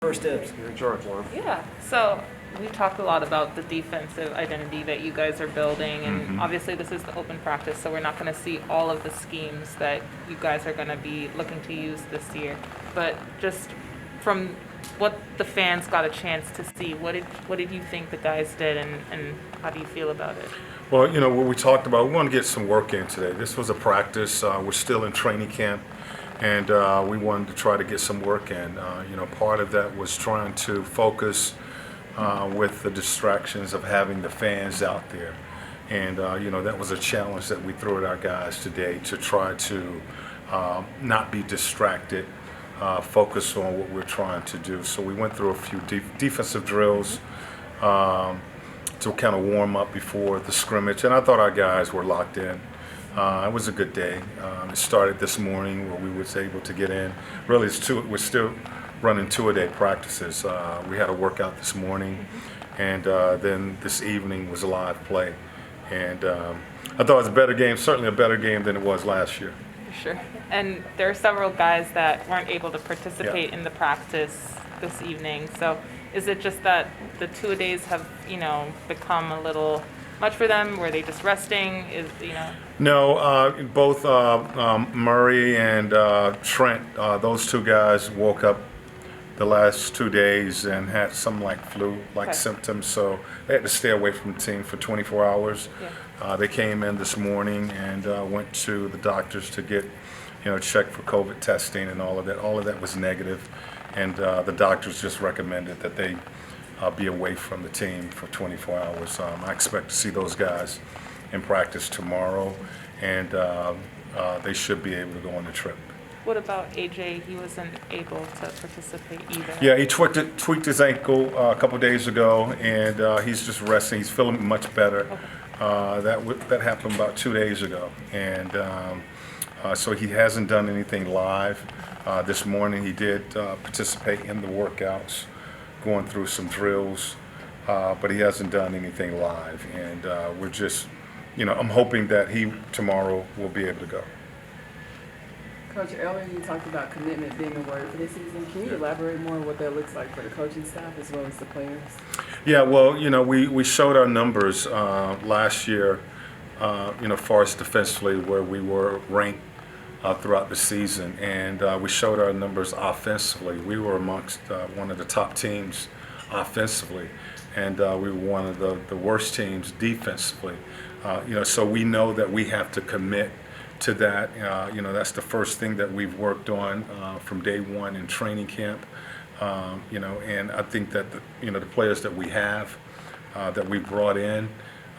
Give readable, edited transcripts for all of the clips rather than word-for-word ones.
First dibs. You're in charge, Lauren. Yeah. So we talked a lot about the defensive identity that you guys are building, and obviously this is the open practice, so we're not going to see all of the schemes that you guys are going to be looking to use this year. But just from what the fans got a chance to see, what did you think the guys did, and how do you feel about it? Well, what we talked about, we want to get some work in today. This was a practice. We're still in training camp, and we wanted to try to get some work in. Part of that was trying to focus with the distractions of having the fans out there. And, that was a challenge that we threw at our guys today to try to not be distracted, focus on what we're trying to do. So we went through a few defensive drills to kind of warm up before the scrimmage, and I thought our guys were locked in. It was a good day. It started this morning where we was able to get in. Really, we're still running two-a-day practices. We had a workout this morning, and then this evening was a live play. And I thought it was a better game, certainly a better game than it was last year. Sure. And there are several guys that weren't able to participate in the practice this evening. So is it just that the two-a-days have, become a little much for them? Were they just resting? No, both Murray and Trent, those two guys woke up the last 2 days and had some flu-like symptoms, so they had to stay away from the team for 24 hours. Yeah. They came in this morning and went to the doctors to get, checked for COVID testing and all of that. All of that was negative, and the doctors just recommended that they be away from the team for 24 hours. I expect to see those guys in practice tomorrow, and they should be able to go on the trip. What about AJ? He wasn't able to participate either. Yeah, he tweaked his ankle a couple days ago, and he's just resting. He's feeling much better. Okay. That happened about 2 days ago, and so he hasn't done anything live. This morning he did participate in the workouts, going through some drills, but he hasn't done anything live. And we're just, I'm hoping that he tomorrow will be able to go. Coach, earlier you talked about commitment being a word for this season. Can you elaborate more on what that looks like for the coaching staff as well as the players? Yeah, well, we showed our numbers last year, far as defensively, where we were ranked throughout the season, and we showed our numbers offensively. We were amongst one of the top teams offensively, and we were one of the worst teams defensively. So we know that we have to commit to that. That's the first thing that we've worked on from day one in training camp. And I think that the players that we have, that we brought in,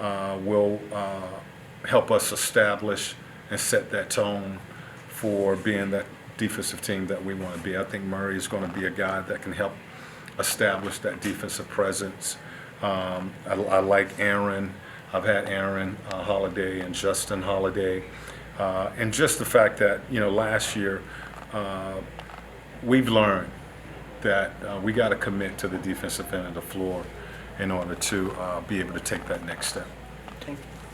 will help us establish and set that tone for being that defensive team that we want to be. I think Murray is going to be a guy that can help establish that defensive presence. I like Aaron. I've had Aaron Holiday and Justin Holiday. And just the fact that, last year we've learned that we got to commit to the defensive end of the floor in order to be able to take that next step.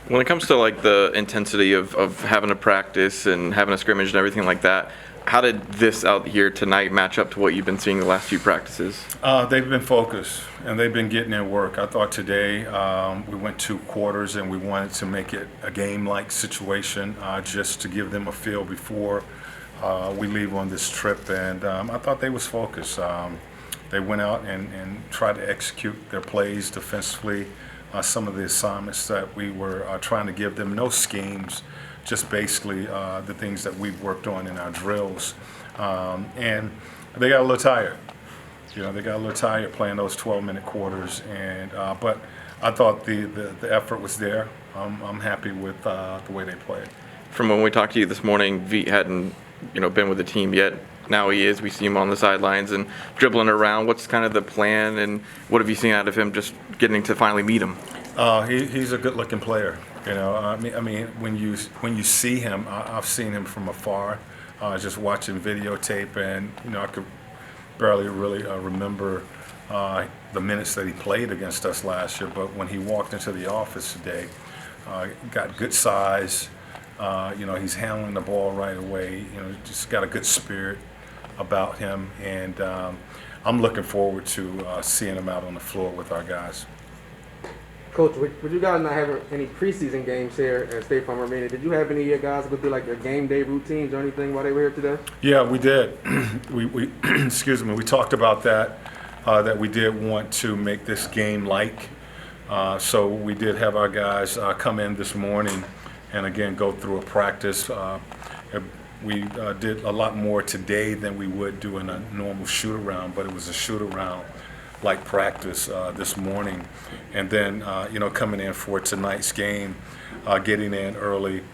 When it comes to the intensity of having a practice and having a scrimmage and everything like that, how did this out here tonight match up to what you've been seeing the last few practices? They've been focused and they've been getting their work. I thought today we went 2 quarters and we wanted to make it a game-like situation just to give them a feel before we leave on this trip. And I thought they was focused. They went out and tried to execute their plays defensively. Some of the assignments that we were trying to give them, no schemes, just basically the things that we've worked on in our drills. And they got a little tired. They got a little tired playing those 12-minute quarters. And but I thought the effort was there. I'm happy with the way they played. From when we talked to you this morning, Veet hadn't been with the team yet. Now he is. We see him on the sidelines and dribbling around. What's kind of the plan, and what have you seen out of him just getting to finally meet him? He's a good-looking player. I mean, when you see him, I've seen him from afar, just watching videotape, and I could barely really remember the minutes that he played against us last year. But when he walked into the office today, got good size. He's handling the ball right away. Just got a good spirit about him, and I'm looking forward to seeing them out on the floor with our guys. Coach, with you guys not having any preseason games here at State Farm Arena, did you have any of your guys go through like their game day routines or anything while they were here today? Yeah, we did. we excuse me. We talked about that. That we did want to make this game-like. So we did have our guys come in this morning and again go through a practice. We did a lot more today than we would do in a normal shoot-around, but it was a shoot-around like practice this morning. And then, coming in for tonight's game, getting in early,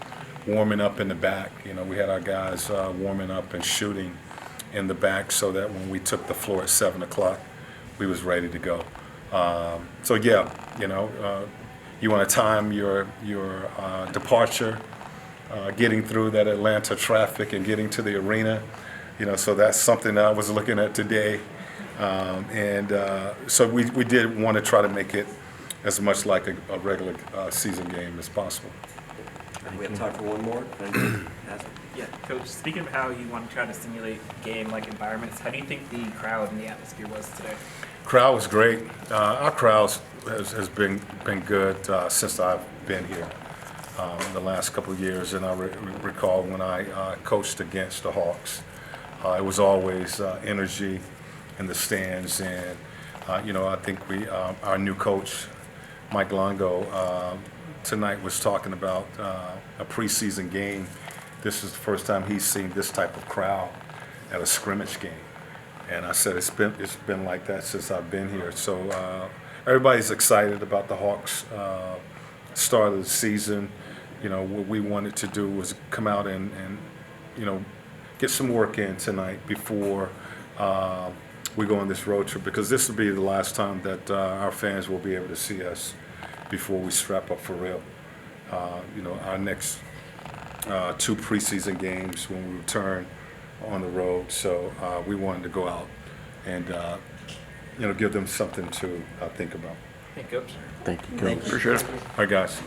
warming up in the back. We had our guys warming up and shooting in the back so that when we took the floor at 7 o'clock, we was ready to go. You want to time your departure, getting through that Atlanta traffic and getting to the arena. So that's something that I was looking at today. So we did want to try to make it as much like a regular season game as possible. We have time for one more. Yeah, Coach, speaking of how you want to try to simulate game-like environments, how do you think the crowd and the atmosphere was today? Crowd was great. Our crowd has been good since I've been here the last couple of years, and I recall when I coached against the Hawks, it was always energy in the stands, and I think our new coach, Mike Longo, tonight was talking about a preseason game. This is the first time he's seen this type of crowd at a scrimmage game. And I said it's been like that since I've been here. So everybody's excited about the Hawks start of the season. What we wanted to do was come out and get some work in tonight before we go on this road trip, because this will be the last time that our fans will be able to see us before we strap up for real. Our next 2 preseason games when we return on the road. So we wanted to go out and give them something to think about. Hey, Coach. Thank you, Coach. For sure. All right, guys.